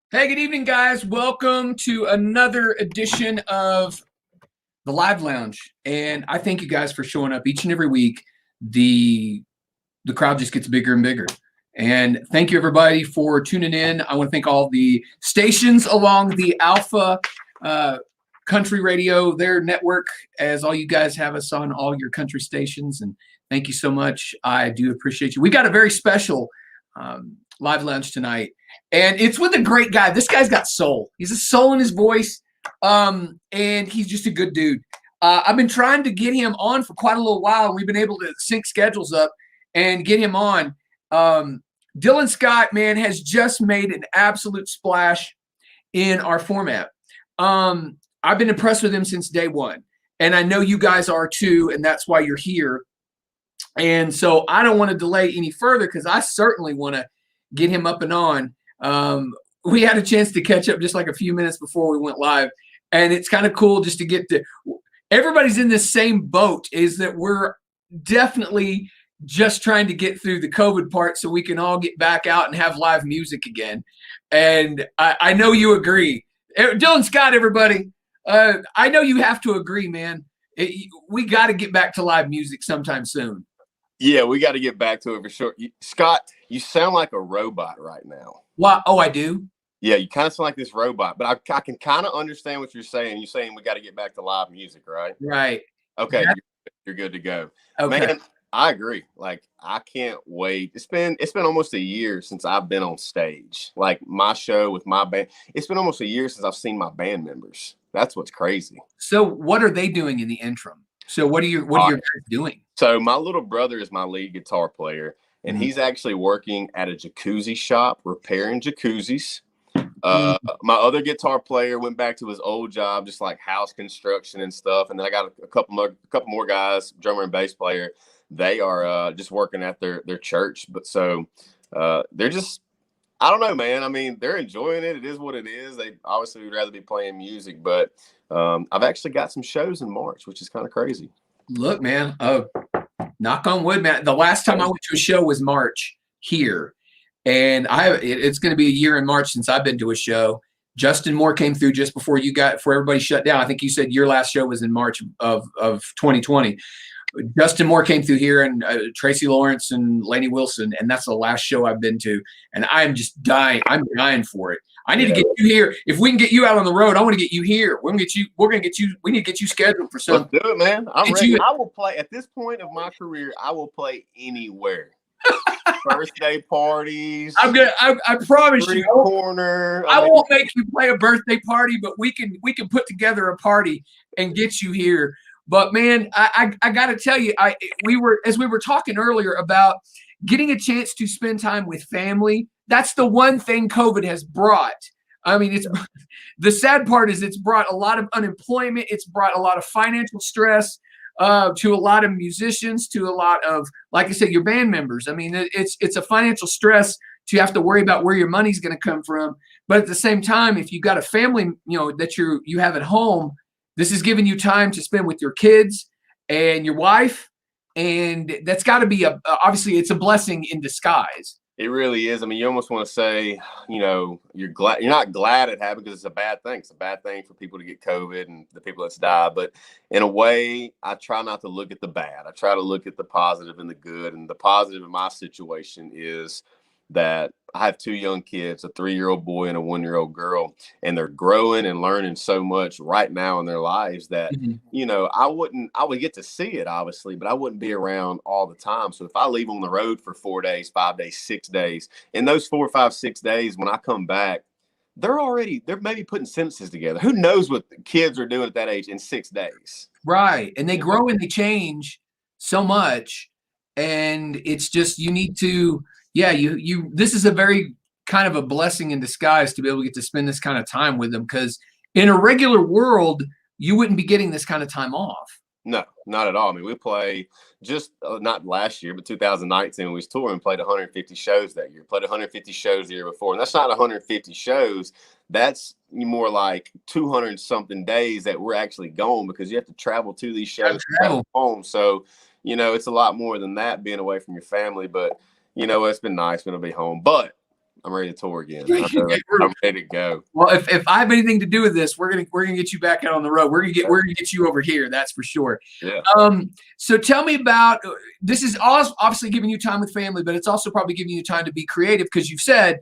Hey, good evening, guys. Welcome to another edition of the Live Lounge. And I thank you guys for showing up each and every week. The crowd just gets bigger and bigger. And thank you, everybody, for tuning in. I want to thank all the stations along the Alpha Country Radio, their network, as all you guys have us on all your country stations. And thank you so much. I do appreciate you. We got a very special Live Lounge tonight. And it's with a great guy. This guy's got soul. He's a soul in his voice, and he's just a good dude. I've been trying to get him on for quite a little while. We've been able to sync schedules up and get him on. Dylan Scott, man, has just made an absolute splash in our format. I've been impressed with him since day one, and I know you guys are too, and that's why you're here. And so I don't want to delay any further because I certainly want to get him up and on. We had a chance to catch up just like a few minutes before we went live, and it's kind of cool just to get to everybody's in the same boat, is that we're definitely just trying to get through the COVID part so we can all get back out and have live music again. And I know you agree. Dylan Scott, everybody, I know you have to agree, man. We got to get back to live music sometime soon. Yeah, we got to get back to it for sure. Scott, you sound like a robot right now. What? Oh, I do? Yeah, you kind of sound like this robot, but I can kind of understand what you're saying. You're saying we got to get back to live music, right? Right. Okay, you're good to go. Okay. Man, I agree. Like, I can't wait. It's been almost a year since I've been on stage. Like, my show with my band. It's been almost a year since I've seen my band members. That's what's crazy. So what are they doing in the interim? So what are your guys doing? So my little brother is my lead guitar player, and he's actually working at a jacuzzi shop repairing jacuzzis. My other guitar player went back to his old job, just like house construction and stuff. And then I got a couple more guys, drummer and bass player. They are just working at their church. But so they're just, I don't know, man. I mean, they're enjoying it. It is what it is. They obviously would rather be playing music, but I've actually got some shows in March, which is kind of crazy. Look, man, knock on wood, man. The last time I went to a show was March here. And it's going to be a year in March since I've been to a show. Justin Moore came through just before everybody shut down. I think you said your last show was in March of 2020. Justin Moore came through here, and Tracy Lawrence and Lainey Wilson, and that's the last show I've been to. And I am just dying. I'm dying for it. I need to get you here. If we can get you out on the road, I want to get you here. We need to get you scheduled for something. Let's do it, man. I'm ready. I will play at this point of my career. I will play anywhere. Birthday parties. I promise you. Corner. I won't make you play a birthday party, but we can put together a party and get you here. But man, I got to tell you, we were talking earlier about getting a chance to spend time with family. That's the one thing COVID has brought. I mean, the sad part is it's brought a lot of unemployment. It's brought a lot of financial stress to a lot of musicians, to a lot of, like I said, your band members. I mean, it's a financial stress to have to worry about where your money's going to come from. But at the same time, if you've got a family, that you have at home, this is giving you time to spend with your kids and your wife. And that's got to be obviously it's a blessing in disguise. It really is. I mean, you almost want to say, you're not glad it happened because it's a bad thing. It's a bad thing for people to get COVID and the people that's died. But in a way, I try not to look at the bad. I try to look at the positive and the good. And the positive in my situation is that I have two young kids, a 3-year-old boy and a 1-year-old girl, and they're growing and learning so much right now in their lives that, I would get to see it, obviously, but I wouldn't be around all the time. So if I leave on the road for 4 days, 5 days, 6 days, in those 4, 5, 6 days, when I come back, they're maybe putting sentences together. Who knows what the kids are doing at that age in 6 days? Right. And they grow and they change so much. And it's just, you need to, this is a very kind of a blessing in disguise to be able to get to spend this kind of time with them, because in a regular world, you wouldn't be getting this kind of time off. No, not at all. I mean, we play just not last year, but 2019 when we was touring, played 150 shows that year. Played 150 shows the year before, and that's not 150 shows. That's more like 200 something days that we're actually going, because you have to travel to these shows home. So, it's a lot more than that being away from your family. But it's been nice going to be home. But I'm ready to tour again. I'm ready to go. Well, if I have anything to do with this, we're gonna get you back out on the road. We're gonna get you over here. That's for sure. Yeah. So tell me about this. Is obviously giving you time with family, but it's also probably giving you time to be creative because you've said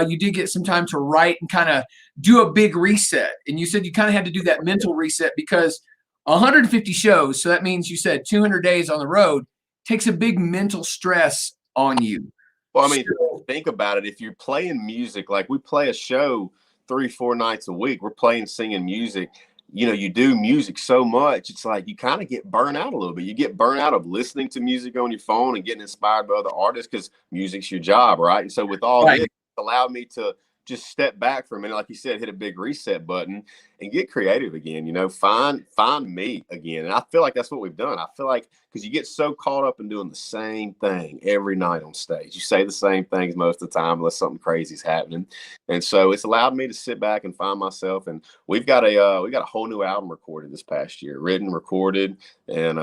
you did get some time to write and kind of do a big reset. And you said you kind of had to do that mental reset because 150 shows. So that means you said 200 days on the road takes a big mental stress on you. Well, I mean, think about it. If you're playing music, like we play a show 3-4 nights a week, we're playing, singing music. You know, you do music so much, it's like you kind of get burnt out a little bit. You get burnt out of listening to music on your phone and getting inspired by other artists because music's your job, right? And so with all this, it allowed me to just step back for a minute, like you said, hit a big reset button and get creative again, you know, find me again. And I feel like that's what we've done. I feel like because you get so caught up in doing the same thing every night on stage. You say the same things most of the time unless something crazy is happening. And so it's allowed me to sit back and find myself. And we got a whole new album recorded this past year, written, recorded, and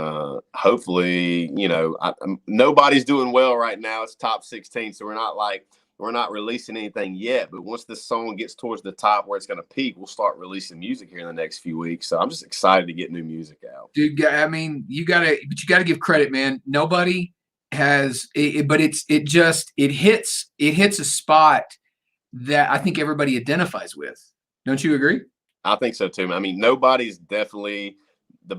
hopefully, you know, nobody's doing well right now. It's top 16, so we're not releasing anything yet, but once this song gets towards the top where it's going to peak, we'll start releasing music here in the next few weeks. So I'm just excited to get new music out. Dude, I mean, you gotta give credit, man. Nobody has it, but it hits a spot that I think everybody identifies with. Don't you agree? I think so too. I mean, nobody's definitely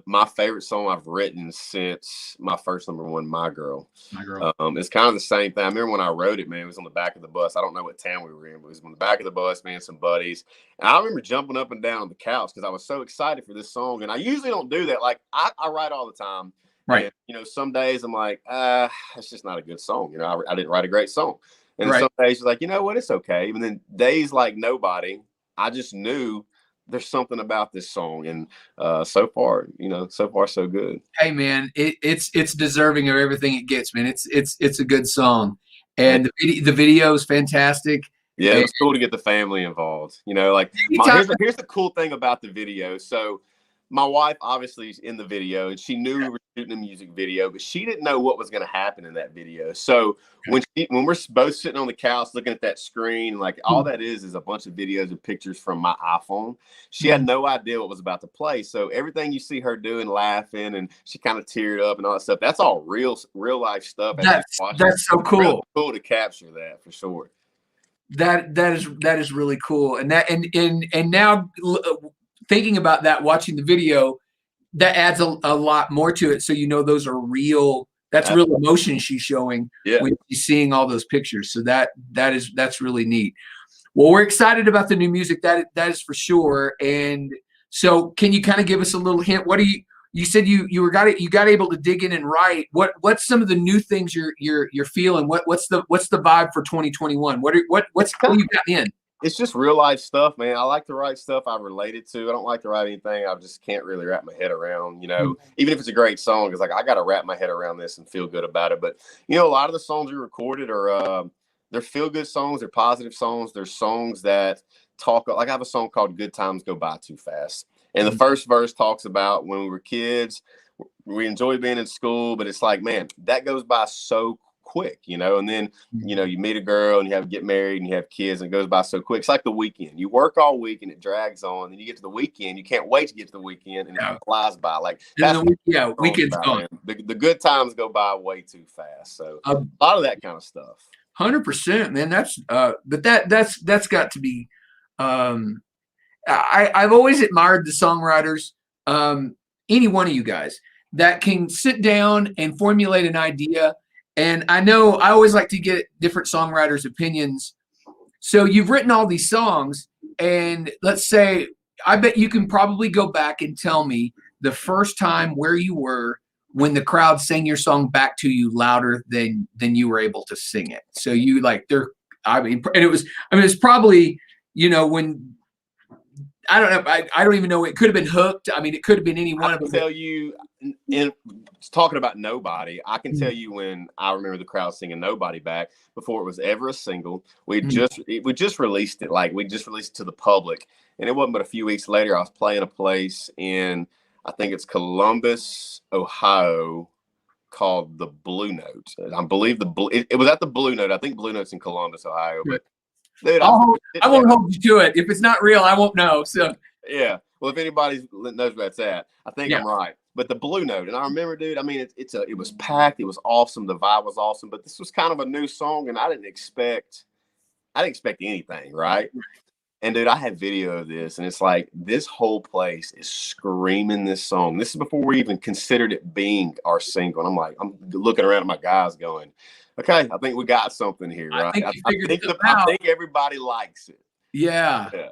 my favorite song I've written since my first number one, My Girl. My Girl. It's kind of the same thing. I remember when I wrote it, man, it was on the back of the bus. I don't know what town we were in, but it was on the back of the bus, me and some buddies. And I remember jumping up and down on the couch because I was so excited for this song. And I usually don't do that. Like I write all the time. Right. And, you know, some days I'm like, it's just not a good song. You know, I didn't write a great song. And right. Some days you're like, you know what, it's okay. And then days like nobody, I just knew there's something about this song, and so far so good. Hey man, it's deserving of everything it gets, man. It's a good song, and the video is fantastic. Yeah, it was cool to get the family involved. You know, like here's the cool thing about the video. So my wife obviously is in the video, and she knew we were shooting a music video, but she didn't know what was going to happen in that video. So when we're both sitting on the couch looking at that screen, like all that is a bunch of videos and pictures from my iPhone. She had no idea what was about to play. So everything you see her doing, laughing, and she kind of teared up and all that stuff, that's all real life stuff. That's so cool. Really cool to capture that for sure. That is really cool. And now thinking about that, watching the video, that adds a lot more to it. So, you know, those are real, that's real emotion she's showing when she's seeing all those pictures. So that's really neat. Well, we're excited about the new music. That is for sure. And so can you kind of give us a little hint? What do you said you got able to dig in and write. What's some of the new things you're feeling? What's the vibe for 2021? What you got in? It's just real life stuff, man. I like to write stuff I related to. I don't like to write anything I just can't really wrap my head around, you know, even if it's a great song. It's like, I got to wrap my head around this and feel good about it. But, you know, a lot of the songs we recorded are, they're feel good songs. They're positive songs. They're songs that talk, like I have a song called Good Times Go By Too Fast. And the first verse talks about when we were kids, we enjoyed being in school, but it's like, man, that goes by so quick, you know, and then, you know, you meet a girl and you have to get married and you have kids and it goes by so quick. It's like the weekend. You work all week and it drags on. Then you get to the weekend. You can't wait to get to the weekend and it flies by. Like, weekend's gone. The good times go by way too fast. So a lot of that kind of stuff. 100%, man. That's but that's got to be. I've always admired the songwriters, any one of you guys that can sit down and formulate an idea. And I know I always like to get different songwriters' opinions. So you've written all these songs, and let's say, I bet you can probably go back and tell me the first time where you were when the crowd sang your song back to you louder than you were able to sing it. So you it's probably, you know, when, I don't know. I don't even know. It could have been Hooked. I mean, it could have been any one of them. I can tell you, in talking about Nobody, I can tell you when I remember the crowd singing Nobody back before it was ever a single. We just released it. Like, we just released it to the public. And it wasn't but a few weeks later, I was playing a place in, I think it's Columbus, Ohio, called the Blue Note. I believe it was at the Blue Note. I think Blue Note's in Columbus, Ohio. But Dude, I won't hold you to it. If it's not real, I won't know. So yeah. Well, if anybody knows where that's at, I think Yeah. I'm right. But the Blue Note, and I remember, dude. I mean, it was packed. It was awesome. The vibe was awesome. But this was kind of a new song, and I didn't expect anything, right? And dude, I had video of this, and it's like this whole place is screaming this song. This is before we even considered it being our single. And I'm looking around at my guys, going, "Okay, I think we got something here, right?" I think everybody likes it. Yeah. Yeah.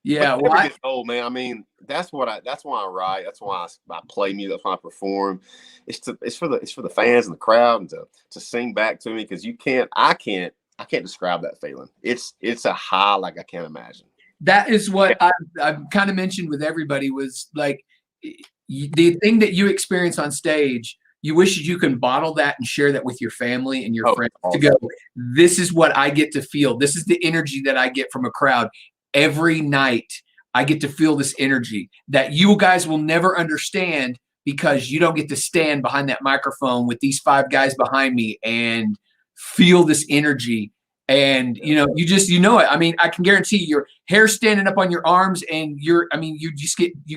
Yeah. Well, never gets old, man. I mean, that's why I write. That's why I play music. That's why I perform. It's for the fans and the crowd, and to sing back to me, because I can't describe that feeling. It's a high like I can't imagine. That is what I've kind of mentioned with everybody, was like the thing that you experience on stage. You wish you can bottle that and share that with your family and your friends to go, this is what I get to feel. This is the energy that I get from a crowd every night. I get to feel this energy that you guys will never understand, because you don't get to stand behind that microphone with these 5 guys behind me and feel this energy. And you know it. I mean, I can guarantee your hair standing up on your arms, and you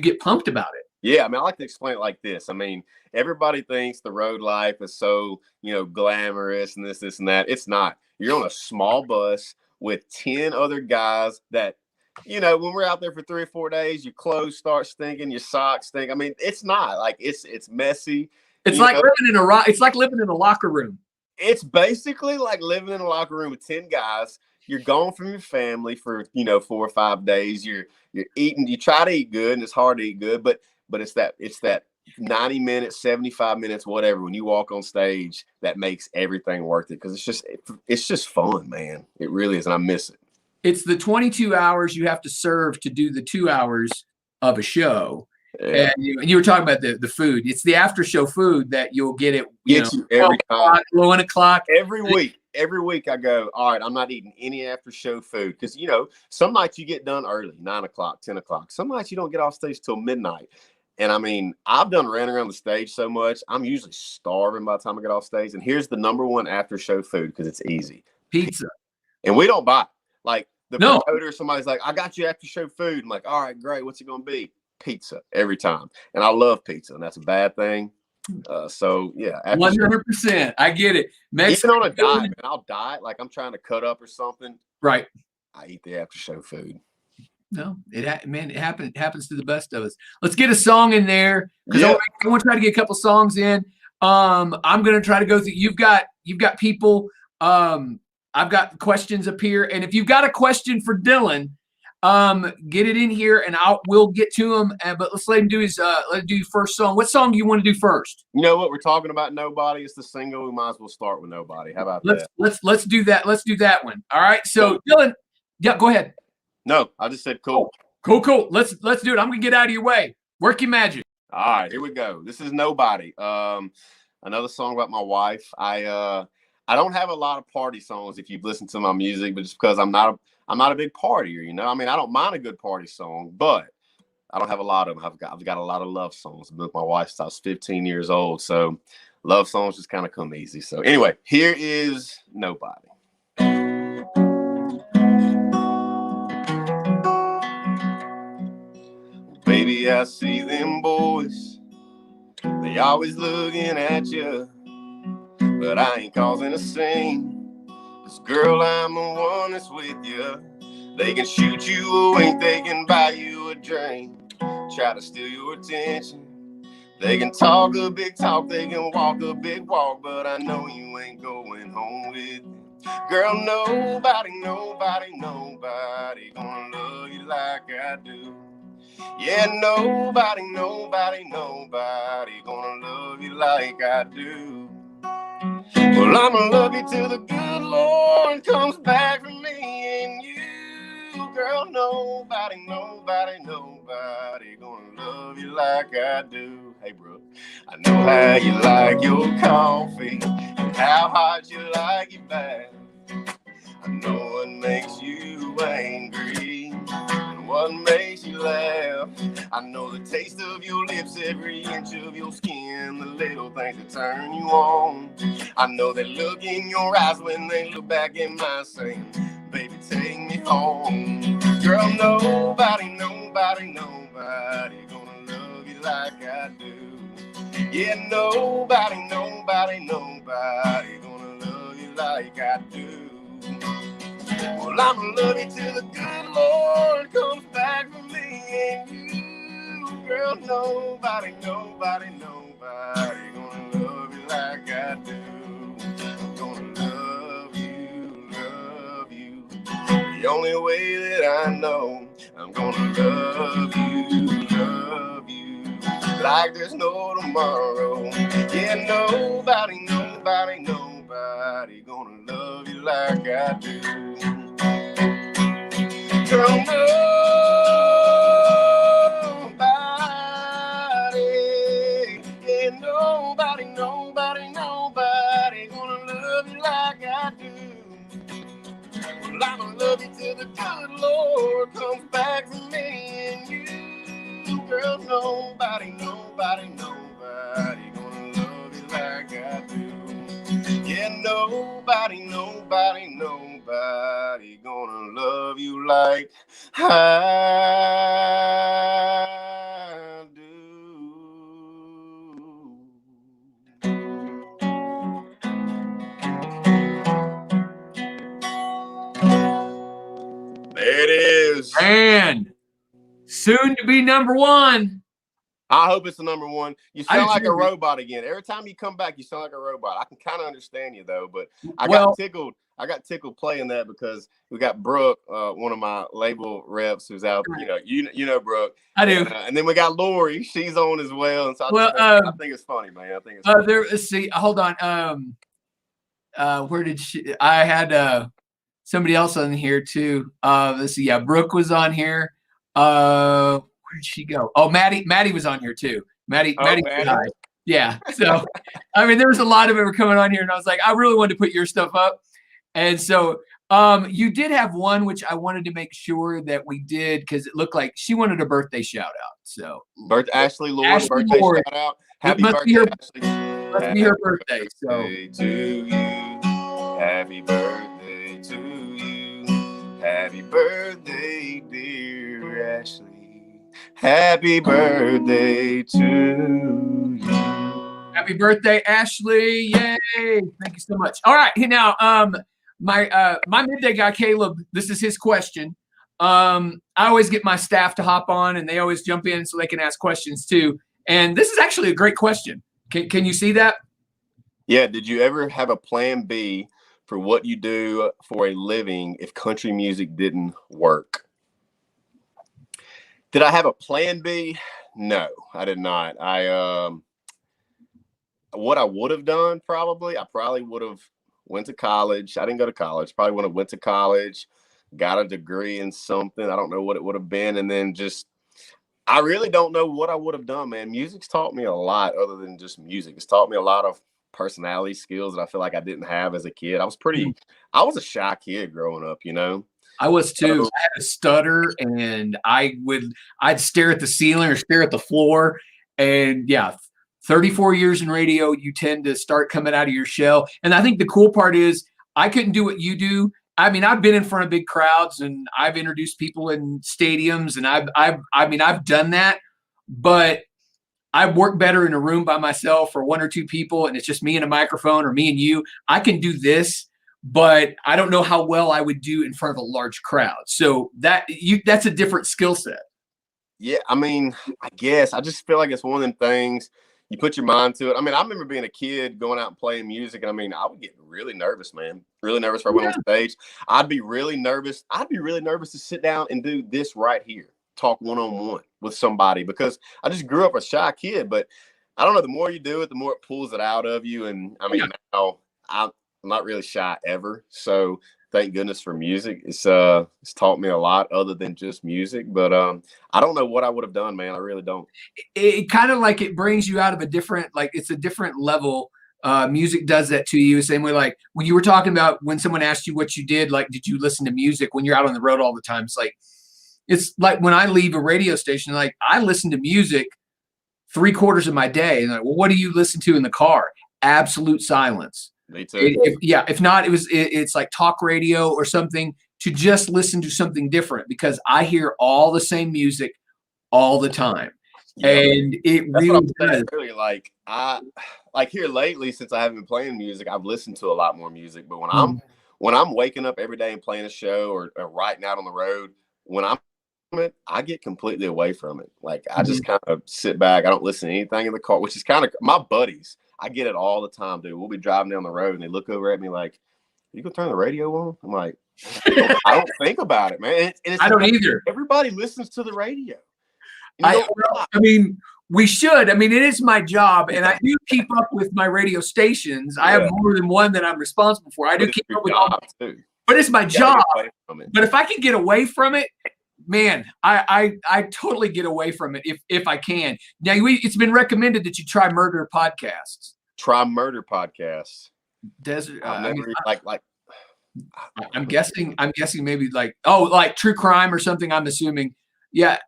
get pumped about it. Yeah, I mean, I like to explain it like this. I mean, everybody thinks the road life is so, glamorous and this and that. It's not. You're on a small bus with 10 other guys that, when we're out there for 3 or 4 days, your clothes start stinking, your socks stink. I mean, it's not like it's messy. It's like living in a locker room. It's basically like living in a locker room with 10 guys. You're gone from your family for 4 or 5 days. You're eating. You try to eat good, and it's hard to eat good, but it's that 90 minutes, 75 minutes, whatever, when you walk on stage, that makes everything worth it, because it's just fun, man. It really is, and I miss it. It's the 22 hours you have to serve to do the 2 hours of a show. Yeah. And you were talking about the food. It's the after show food that you'll get it. You every time. 1 o'clock. Every week I go, all right, I'm not eating any after show food, because some nights you get done early, 9 o'clock, 10 o'clock. Some nights you don't get off stage till midnight. And I mean, I've done running around the stage so much, I'm usually starving by the time I get off stage. And here's the number one after show food, because it's easy: pizza. And we don't buy it. Like the promoter, somebody's like, I got you after show food. I'm like, all right, great. What's it gonna be? Pizza every time. And I love pizza, and that's a bad thing. So yeah, 100%. I get it. Even on a diet, man, I'll diet, like I'm trying to cut up or something. Right. I eat the after show food. No, it happens to the best of us. Let's get a song in there, because I want to try to get a couple songs in. I'm gonna try to go through. You've got people. I've got questions up here, and if you've got a question for Dylan, get it in here, and we'll get to them. But let's let him do let's do your first song. What song do you want to do first? You know what, we're talking about Nobody. It's the single. We might as well start with Nobody. How about that? Let's do that. Let's do that one. All right. So Dylan, yeah, go ahead. No, I just said cool. Cool. Let's do it. I'm gonna get out of your way. Work your magic. All right, here we go. This is Nobody. Another song about my wife. I don't have a lot of party songs if you've listened to my music, but just because I'm not a big partier, I mean, I don't mind a good party song, but I don't have a lot of them. I've got a lot of love songs. I've been with my wife since I was 15 years old, so love songs just kind of come easy. So anyway, here is Nobody. Baby, I see them boys, they always looking at you, but I ain't causing a scene, 'cause girl, I'm the one that's with you. They can shoot you a wink, they can buy you a drink, try to steal your attention. They can talk a big talk, they can walk a big walk, but I know you ain't going home with me. Girl, nobody gonna love you like I do. Yeah, nobody gonna love you like I do. Well, I'ma love you till the good Lord comes back for me and you. Girl, nobody gonna love you like I do. Hey, bro, I know how you like your coffee and how hot you like your bath. I know what makes you angry and what makes you laugh. I know the taste of your lips, every inch of your skin, the little things that turn you on. I know that look in your eyes when they look back in mine, saying, baby, take me home. Girl, nobody gonna love you like I do. Yeah, nobody gonna love you like I do. Well, I'ma love you till the good Lord comes back for me and you. Girl, nobody gonna love you like I do. I'm gonna love you. The only way that I know, I'm gonna love you, like there's no tomorrow. Yeah, nobody gonna love you like I do. Girl, nobody, yeah, nobody gonna love you like I do. Well, I'ma love you till the good Lord comes back for me and you. Girl, nobody gonna love you like I do. Yeah, nobody gonna love you like I do. There it is. Man, soon to be number one. I hope it's the number one. You sound like a agree. robot again. Every time you come back, you sound like a robot. I can kind of understand you though, but I got tickled playing that because we got Brooke, one of my label reps, who's out. You know Brooke. I do. And then we got Lori. She's on as well. And so I think it's funny, man. I think it's funny. Hold on. Where did she? I had somebody else on here too. Let's see. Yeah, Brooke was on here. Where'd she go? Oh, Maddie was on here too. Maddie. Yeah. So, I mean, there was a lot of it were coming on here, and I was like, I really wanted to put your stuff up. And so, you did have one, which I wanted to make sure that we did because it looked like she wanted a birthday shout out. So, Ashley Lord, birthday shout out. Happy birthday, Ashley. Must be her birthday. So, to you. Happy birthday to you. Happy birthday, dear Ashley. Happy birthday to you. Happy birthday, Ashley. Yay. Thank you so much. All right. Hey, now, my midday guy, Caleb, this is his question. I always get my staff to hop on and they always jump in so they can ask questions too. And this is actually a great question. Can you see that? Yeah. Did you ever have a plan B for what you do for a living if country music didn't work? Did I have a plan B? No, I did not. What I would have done I probably would have went to college. I didn't go to college. Probably would have went to college, got a degree in something. I don't know what it would have been. And then I really don't know what I would have done, man. Music's taught me a lot other than just music. It's taught me a lot of personality skills that I feel like I didn't have as a kid. I was a shy kid growing up, I was too. I had a stutter and I'd stare at the ceiling or stare at the floor. And yeah, 34 years in radio, you tend to start coming out of your shell. And I think the cool part is I couldn't do what you do. I mean, I've been in front of big crowds and I've introduced people in stadiums and I've done that, but I work better in a room by myself or one or two people and it's just me and a microphone or me and you. I can do this, but I don't know how well I would do in front of a large crowd. So that's a different skill set. Yeah, I mean, I guess I just feel like it's one of them things you put your mind to it. I mean, I remember being a kid going out and playing music, and I mean, I would get really nervous, man. Really nervous if I went on stage. I'd be really nervous. I'd be really nervous to sit down and do this right here, talk one-on-one with somebody, because I just grew up a shy kid. But I don't know, the more you do it, the more it pulls it out of you. And I mean, now I'm not really shy ever. So thank goodness for music. It's taught me a lot other than just music. But I don't know what I would have done, man. I really don't. It kind of like it brings you out of a different, like it's a different level. Music does that to you. Same way, like when you were talking about when someone asked you what you did, like, did you listen to music when you're out on the road all the time? It's like when I leave a radio station, like I listen to music 3/4 of my day. And like, well, what do you listen to in the car? Absolute silence. Me too. If not, it's like talk radio or something to just listen to something different because I hear all the same music all the time. Yeah. And it That's really what I'm saying does. earlier. Like here lately, since I haven't been playing music, I've listened to a lot more music. But when I'm waking up every day and playing a show or riding out on the road, when I'm it, I get completely away from it. Like I just kind of sit back. I don't listen to anything in the car, which is kind of my buddies. I get it all the time, dude. We'll be driving down the road and they look over at me like, "You gonna turn the radio on?" I'm like, I don't think about it, man. And I don't either. Everybody listens to the radio. I mean, we should. I mean, it is my job, and I do keep up with my radio stations. I have more than one that I'm responsible for. I do keep up with all, but it's my job. But if I can get away from it, man, I totally get away from it if I can. Now, it's been recommended that you try murder podcasts. Try murder podcasts. Desert. I'm guessing maybe like true crime or something. I'm assuming. Yeah.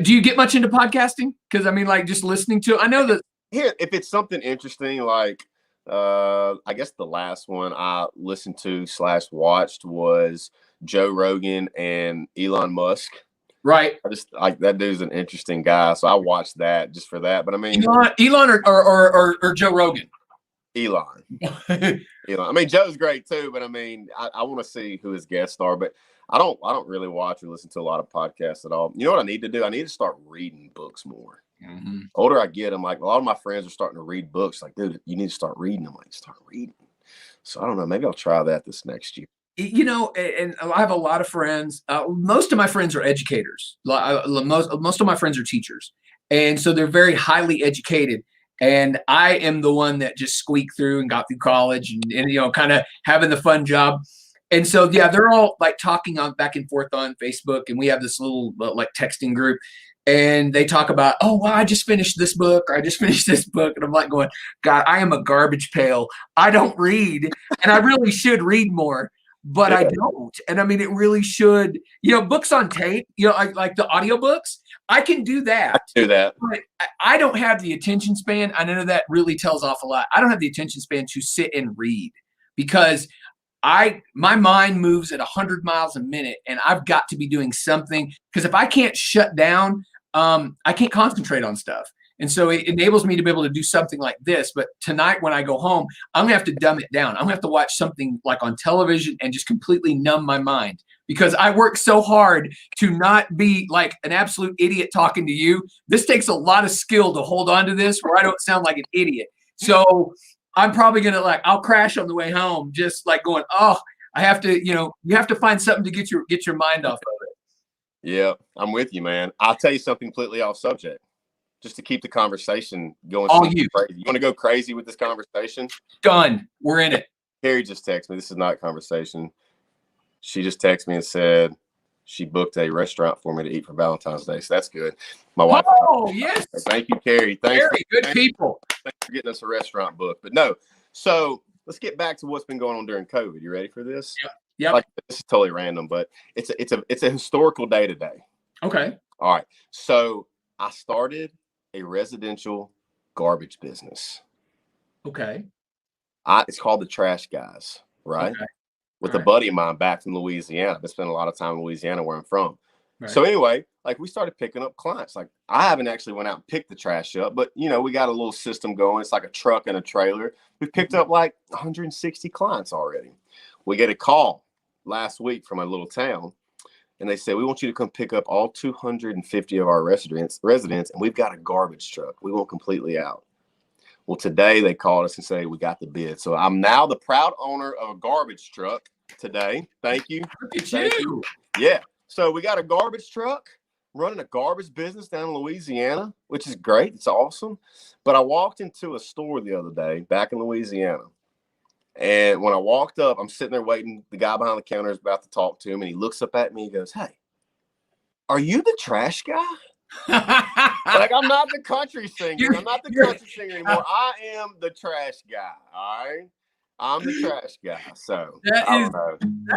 Do you get much into podcasting? Because I mean, like just listening to. I know that here, if it's something interesting, like I guess the last one I listened to / watched was Joe Rogan and Elon Musk. Right. I just like that dude's an interesting guy, so I watched that just for that. But I mean, Elon or Joe Rogan. Elon. I mean, Joe's great too, but I mean, I want to see who his guests are, but I don't really watch or listen to a lot of podcasts at all. You know what I need to do? I need to start reading books more. Older I get, I'm like, a lot of my friends are starting to read books. Like, dude, you need to start reading. I'm like, start reading. So I don't know. Maybe I'll try that this next year. You know, and I have a lot of friends. Most of my friends are educators. Most of my friends are teachers. And so they're very highly educated. And I am the one that just squeaked through and got through college and you know, kind of having the fun job. And so, yeah, they're all like talking on back and forth on Facebook. And we have this little like texting group. And they talk about, oh, well, I just finished this book or I just finished this book. And I'm like going, God, I am a garbage pail. I don't read. And I really should read more, but I don't. And I mean, it really should, you know, books on tape, you know, like the audiobooks, I can do that. I can do that. But I don't have the attention span. I know that really tells off a lot. I don't have the attention span to sit and read because my mind moves at 100 miles a minute and I've got to be doing something because if I can't shut down, I can't concentrate on stuff. And so it enables me to be able to do something like this. But tonight when I go home, I'm going to have to dumb it down. I'm going to have to watch something like on television and just completely numb my mind because I work so hard to not be like an absolute idiot talking to you. This takes a lot of skill to hold on to this where I don't sound like an idiot. So I'm probably going to I'll crash on the way home, just like going, oh, I have to, you know, you have to find something to get your mind off of it. Yeah, I'm with you, man. I'll tell you something completely off subject, just to keep the conversation going. You want to go crazy with this conversation? Done. We're in it. Carrie just texted me. This is not a conversation. She just texted me and said she booked a restaurant for me to eat for Valentine's Day. So that's good. My wife. Oh, yes. Thank you, Carrie. Thanks. Carrie, good people. Thanks for getting us a restaurant book. But no, so let's get back to what's been going on during COVID. You ready for this? Yeah. Like, this is totally random, but it's a historical day today. Okay. All right. So I started a residential garbage business. Okay. It's called the Trash Guys, right? Okay. With a buddy of mine back from Louisiana. I've been spending a lot of time in Louisiana where I'm from. Right. So anyway, like we started picking up clients. Like I haven't actually went out and picked the trash up, but you know, we got a little system going. It's like a truck and a trailer. We picked up like 160 clients already. We get a call last week from a little town. And they said, we want you to come pick up all 250 of our residents, and we've got a garbage truck. We want completely out. Well, today they called us and say, we got the bid. So I'm now the proud owner of a garbage truck today. Thank you. Look at you. Yeah. So we got a garbage truck running a garbage business down in Louisiana, which is great. It's awesome. But I walked into a store the other day back in Louisiana. And when I walked up, I'm sitting there waiting. The guy behind the counter is about to talk to him. And he looks up at me. He goes, hey, are you the trash guy? Like, I'm not the country singer. I'm not the country singer anymore. I am the trash guy. All right. I'm the trash guy. So that's awesome.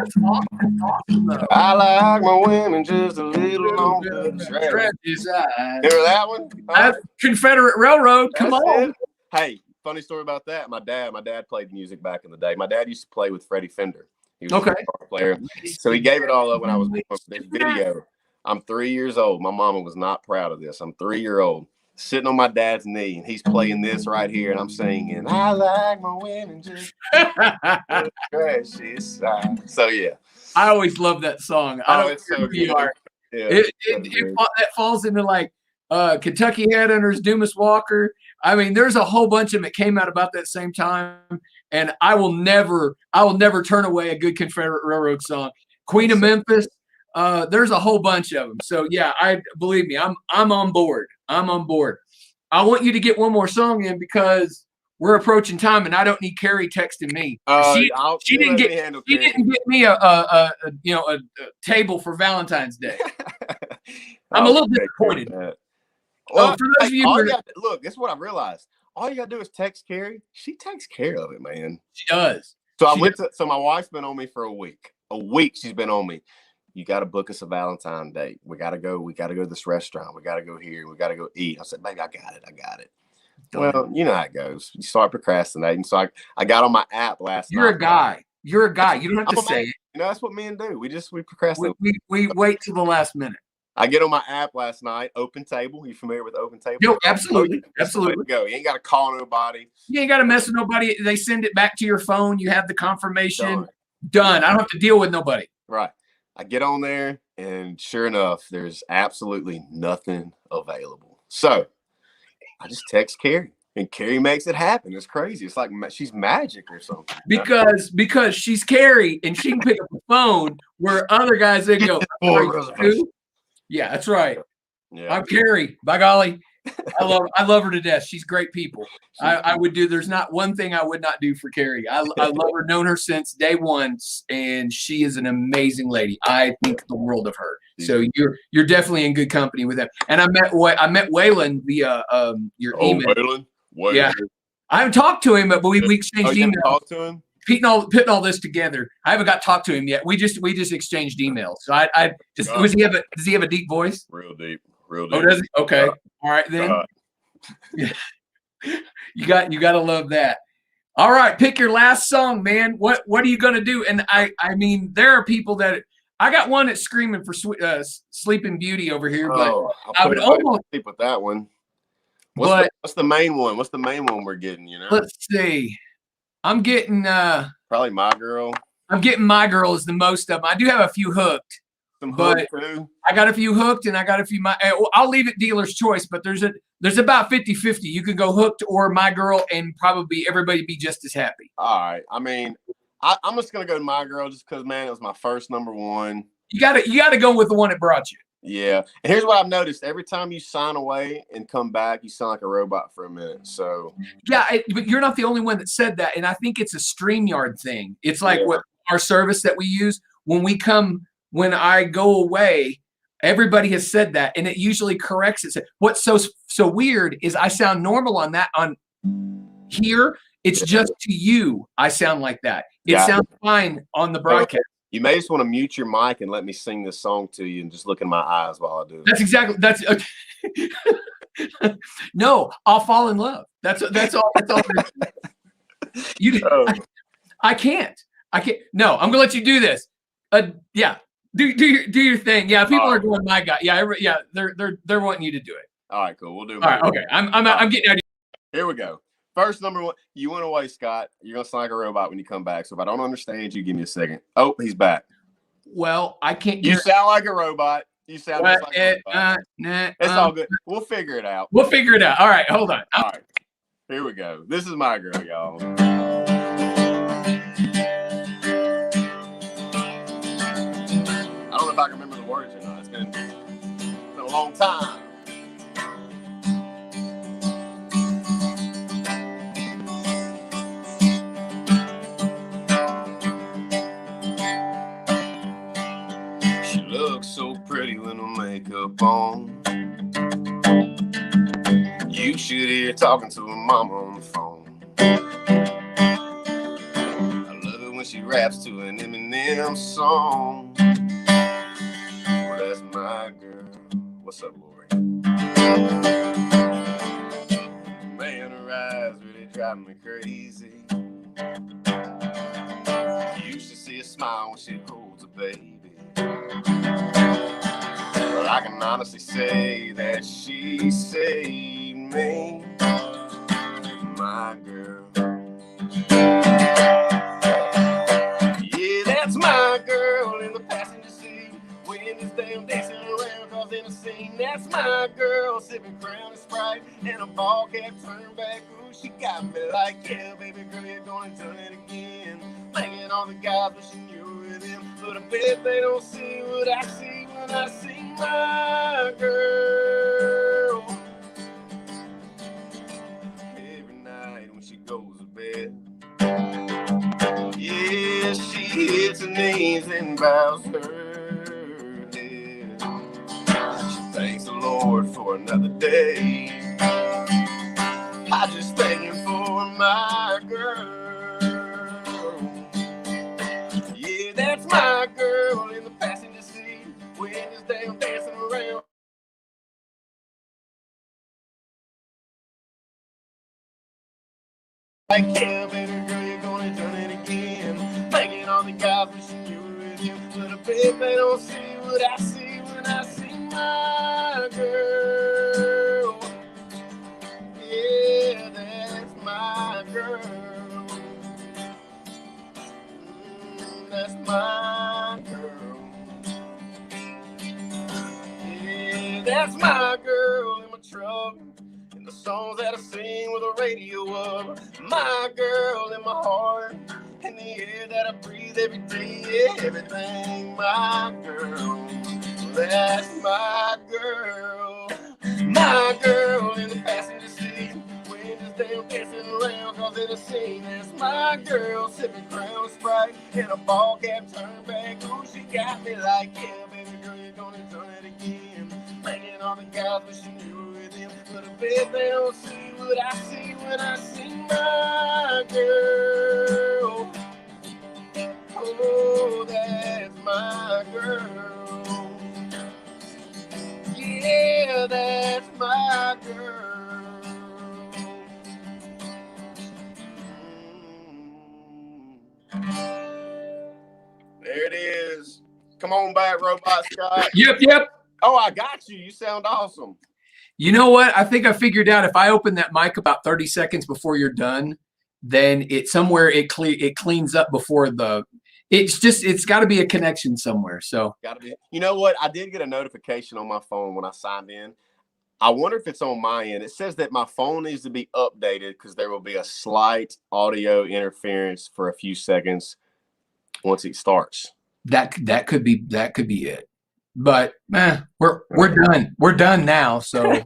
I like my women just a little on the trash side. Remember that one? Confederate Railroad. Come on. It. Hey, funny story about that. My dad played music back in the day. My dad used to play with Freddie Fender. He was Okay. a guitar player. So he gave it all up when I was born. This video. I'm 3 years old. My mama was not proud of this. I'm 3-year-old sitting on my dad's knee, and he's playing this right here, and I'm singing, I like my women just precious. So yeah. I always love that song. I don't it's care so who you good. are. Yeah, That falls into like Kentucky Headhunters, Dumas Walker. I mean, there's a whole bunch of them that came out about that same time, and I will never turn away a good Confederate Railroad song. Queen of Memphis. There's a whole bunch of them. So yeah, believe me, I'm on board. I'm on board. I want you to get one more song in because we're approaching time, and I don't need Carrie texting me. She didn't get me a table for Valentine's Day. I'm a little disappointed. Well, for those of you look, that's what I realized. All you gotta do is text Carrie. She takes care of it, man. She does. So my wife's been on me for a week. A week she's been on me. You got to book us a Valentine date. We got to go to this restaurant. We got to go here. We got to go eat. I said, baby, I got it. Well, you know how it goes. You start procrastinating. So I got on my app last night. You're a guy. You don't have to say it. You know, that's what men do. We procrastinate. We wait till the last minute. I get on my app last night, Open Table. You familiar with Open Table? No, absolutely. Absolutely. Go. You ain't got to call nobody. You ain't got to mess with nobody. They send it back to your phone. You have the confirmation. Done. I don't have to deal with nobody. Right. I get on there, and sure enough, there's absolutely nothing available. So I just text Carrie, and Carrie makes it happen. It's crazy. It's like she's magic or something. Because she's Carrie, and she can pick up the phone where other guys, they go, yeah, that's right. Yeah. I'm Carrie. By golly. I love her to death. She's great people. I would do. There's not one thing I would not do for Carrie. I love her. Known her since day one, and she is an amazing lady. I think the world of her. So you're definitely in good company with them. And I met Waylon via your email. Waylon. Yeah, I haven't talked to him, but we exchanged emails. Talk to him. Putting all this together. I haven't got to talk to him yet. We just exchanged emails. So does he have a deep voice? Real deep. Oh, does he? Okay. All right then. You got to love that. All right, pick your last song, man. What are you gonna do? And I mean, there are people that I got one that's screaming for Sleeping Beauty over here, but I would almost sleep with that one. What's the main one? What's the main one we're getting? You know. Let's see. I'm getting probably My Girl. I'm getting My Girl is the most of them. I do have a few hooked. But I got a few hooked and I got a few I'll leave it dealer's choice, but there's about 50-50. You can go hooked or My Girl and probably everybody be just as happy. All right. I mean, I'm just gonna go to My Girl just because, man, it was my first number one. You gotta go with the one that brought you. Yeah. And here's what I've noticed. Every time you sign away and come back, you sound like a robot for a minute. So yeah, but you're not the only one that said that. And I think it's a StreamYard thing. It's like what our service that we use when I go away, everybody has said that, and it usually corrects it. What's so weird is I sound normal on here. It's just to you I sound like that. It sounds fine on the broadcast. You may just want to mute your mic and let me sing this song to you, and just look in my eyes while I do it. That's okay. No, I'll fall in love. That's all. I can't. No, I'm gonna let you do this. Yeah. Do your thing. Yeah, people are going, my God. Yeah, they're wanting you to do it. All right, cool. We'll do it. All right, okay. I'm getting out of here. We go. First number one. You went away, Scott. You're gonna sound like a robot when you come back. So if I don't understand you, give me a second. Oh, he's back. Well, I can't. You sound like a robot. You sound just like a robot. It's all good. We'll figure it out. All right, hold on. All right. Here we go. This is My Girl, y'all. If I can remember the words or not. It's been a long time. She looks so pretty with no makeup on. You should hear talking to her mama on the phone. I love it when she raps to an Eminem song. My girl. What's up, Lori? Man, her eyes really driving me crazy. You should see a smile when she holds a baby. But I can honestly say that she saved me, my girl. Yeah, that's my girl in the passenger seat. Wednesday I'm dancing around causing a scene. That's my girl sipping Crown and Sprite and a ball cap turned back. Ooh, she got me like, yeah, baby girl, you're gonna do it again. Thinking all the guys wishing you were with him, but I bet they don't see what I see when I see my girl. Every night when she goes to bed, yeah, she hits her knees and bows her head. She thanks the Lord for another day. I just thank him for my girl. Yeah, that's my girl in the passenger seat. Wednesday I'm dancing around. Like, yeah, baby girl, you're gonna turn it again. Thanking all the guys wishing you were with you, but I bet they don't see what I see when I see my girl. Yeah, that's my girl. That's my girl. Yeah, that's my girl in my truck. And the songs that I sing with the radio up. My girl in my heart. And the air that I breathe every day. Yeah, everything. My girl. That's my girl. My girl in the passenger seat. Wednesday I'm dancing around cause in a scene. That's my girl sipping Crown Sprite and a ball cap turned back. Ooh, she got me like, yeah, baby girl, you're gonna turn it again. Thinking all the guys wishing you were with him, but I bet they don't see what I see when I see my girl. Oh, that's my girl. Yeah, that's my girl. There it is. Come on back, Robot Scott. Yep. Oh, I got you. You sound awesome. You know what? I think I figured out if I open that mic about 30 seconds before you're done, then it cleans up before it's got to be a connection somewhere. So Gotta be. You know what? I did get a notification on my phone when I signed in. I wonder if it's on my end. It says that my phone needs to be updated because there will be a slight audio interference for a few seconds once it starts. that could be it. But we're done. We're done now. So,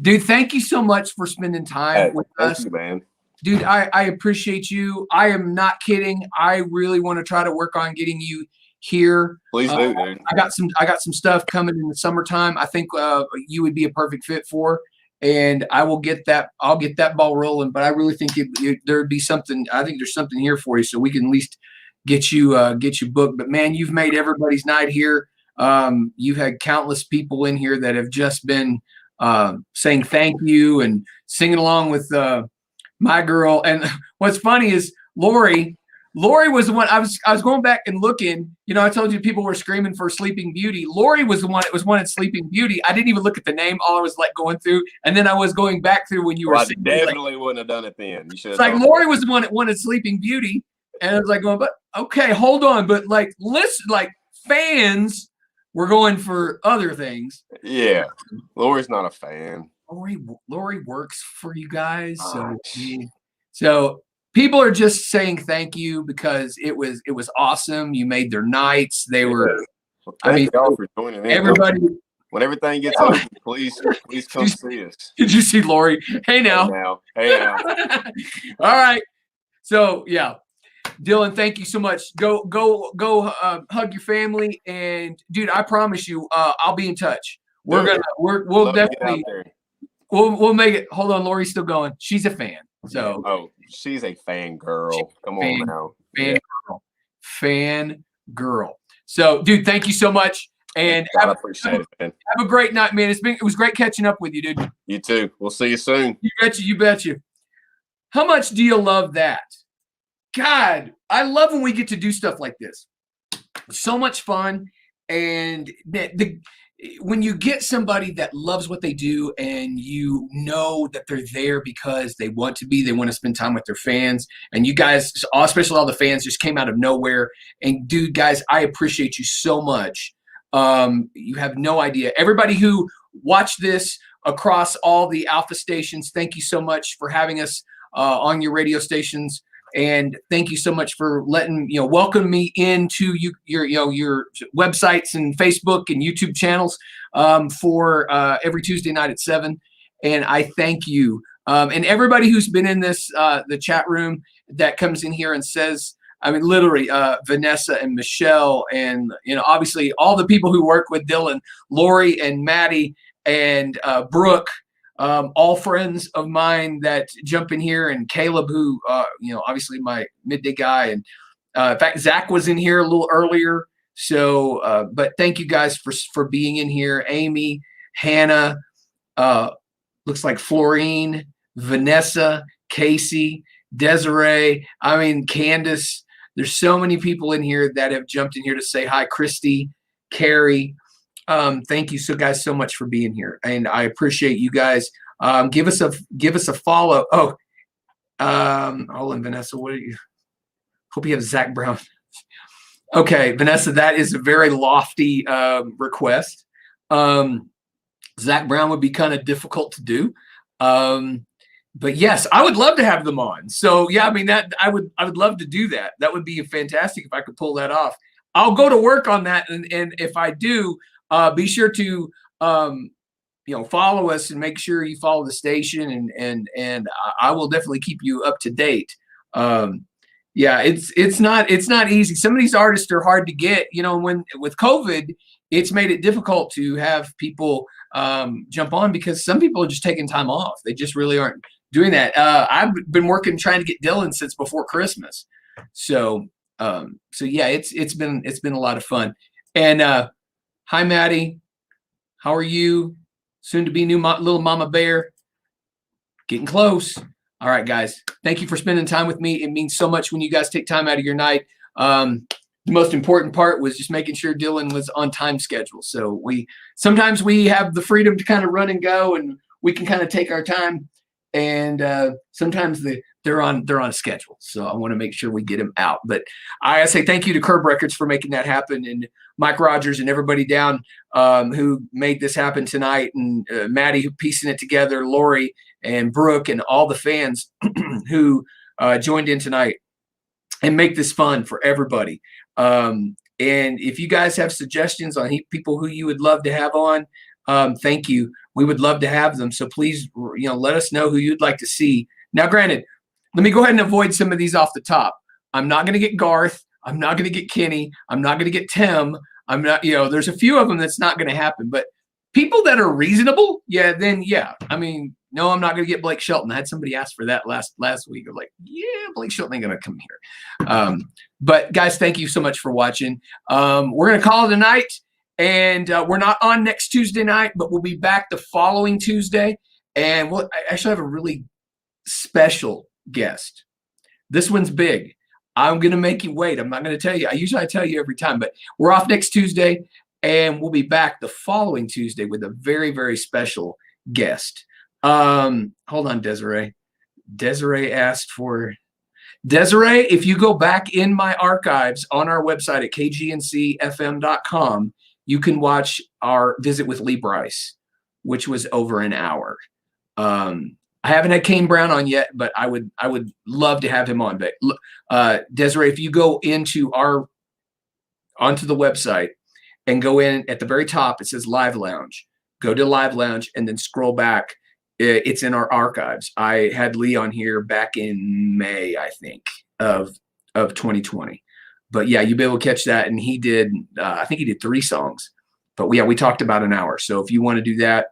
dude, thank you so much for spending time with us. Thank you, man. Dude, I appreciate you. I am not kidding. I really want to try to work on getting you here. Please do, dude. I got some stuff coming in the summertime. I think you would be a perfect fit for, and I'll get that ball rolling. But I really think there'd be something. I think there's something here for you, so we can at least get you booked. But man, you've made everybody's night here. You've had countless people in here that have just been saying thank you and singing along with my girl. And what's funny is Lori was the one. I was going back and looking. You know, I told you people were screaming for Sleeping Beauty. Lori was the one that was wanted Sleeping Beauty. I didn't even look at the name. All I was like going through, and then I was going back through when you were. I definitely wouldn't have done it then. You should. It's like Lori was the one that wanted Sleeping Beauty, and I was like, going, but okay, hold on, but like listen, like fans were going for other things. Yeah, Lori's not a fan. Lori works for you guys, so people are just saying thank you because it was awesome. You made their nights. They were. Well, thank y'all for joining in. Everybody, when everything gets open, please come see us. Did you see Lori? Hey now. Hey now. All right. So yeah, Dylan, thank you so much. Go hug your family, and dude, I promise you, I'll be in touch. We'll definitely we'll make it. Hold on, Lori's still going. She's a fan. So she's a fan girl. Come on now. Fan girl. So, dude, thank you so much. And I appreciate it, man. Have a great night, man. It was great catching up with you, dude. You too. We'll see you soon. You betcha. How much do you love that? God, I love when we get to do stuff like this. So much fun. And when you get somebody that loves what they do and you know that they're there because they want to be, they want to spend time with their fans, and you guys, especially all the fans, just came out of nowhere. And dude, guys, I appreciate you so much. You have no idea. Everybody who watched this across all the Alpha stations, thank you so much for having us on your radio stations. And thank you so much for letting, welcome me into your websites and Facebook and YouTube channels for every Tuesday night at 7. And I thank you. And everybody who's been in this, the chat room that comes in here and says, I mean, literally, Vanessa and Michelle and, obviously all the people who work with Dylan, Lori and Maddie and Brooke, all friends of mine that jump in here, and Caleb, who, obviously my midday guy. And in fact, Zach was in here a little earlier. So, but thank you guys for being in here. Amy, Hannah, looks like Florine, Vanessa, Casey, Desiree, Candace. There's so many people in here that have jumped in here to say hi. Christy, Carrie. Thank you guys so much for being here, and I appreciate you guys. Give us a follow. Oh, hold on, Vanessa. What are you? Hope you have Zach Brown. Okay, Vanessa, that is a very lofty request. Zach Brown would be kind of difficult to do, but yes, I would love to have them on. So yeah, that I would love to do that. That would be fantastic if I could pull that off. I'll go to work on that, and if I do. Be sure to follow us and make sure you follow the station, and I will definitely keep you up to date. Yeah, it's not easy. Some of these artists are hard to get. When with COVID, it's made it difficult to have people jump on because some people are just taking time off. They just really aren't doing that. I've been trying to get Dylan since before Christmas. So yeah, it's been a lot of fun. And hi, Maddie. How are you? Soon to be new little mama bear. Getting close. All right, guys. Thank you for spending time with me. It means so much when you guys take time out of your night. The most important part was just making sure Dylan was on time schedule. So sometimes we have the freedom to kind of run and go, and we can kind of take our time. And sometimes they're on a schedule. So I want to make sure we get them out. But I say thank you to Curb Records for making that happen, and Mike Rogers and everybody down who made this happen tonight, and Maddie who piecing it together, Lori and Brooke and all the fans who joined in tonight and make this fun for everybody. And if you guys have suggestions on people who you would love to have on, thank you. We would love to have them. So please, let us know who you'd like to see. Now, granted, let me go ahead and avoid some of these off the top. I'm not going to get Garth. I'm not going to get Kenny. I'm not going to get Tim. I'm not, there's a few of them that's not going to happen. But people that are reasonable, yeah. No, I'm not going to get Blake Shelton. I had somebody ask for that last week. I'm like, yeah, Blake Shelton ain't going to come here. But guys, thank you so much for watching. We're going to call it a night. And we're not on next Tuesday night, but we'll be back the following Tuesday. And I actually have a really special guest. This one's big. I'm going to make you wait. I'm not going to tell you. I tell you every time, but we're off next Tuesday, and we'll be back the following Tuesday with a very, very special guest. Hold on, Desiree. Desiree asked for... Desiree, if you go back in my archives on our website at kgncfm.com, you can watch our visit with Lee Brice, which was over an hour. I haven't had Kane Brown on yet, but I would love to have him on. But Desiree, if you go onto the website and go in at the very top, it says Live Lounge. Go to Live Lounge and then scroll back. It's in our archives. I had Lee on here back in May, I think, of 2020. But yeah, you'll be able to catch that. And he did, I think he did 3 songs. But yeah, we talked about an hour. So if you want to do that.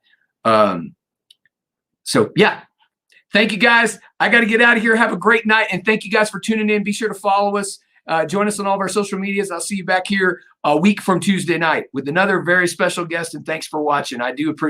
So yeah, thank you guys. I got to get out of here. Have a great night. And thank you guys for tuning in. Be sure to follow us. Join us on all of our social medias. I'll see you back here a week from Tuesday night with another very special guest. And thanks for watching. I do appreciate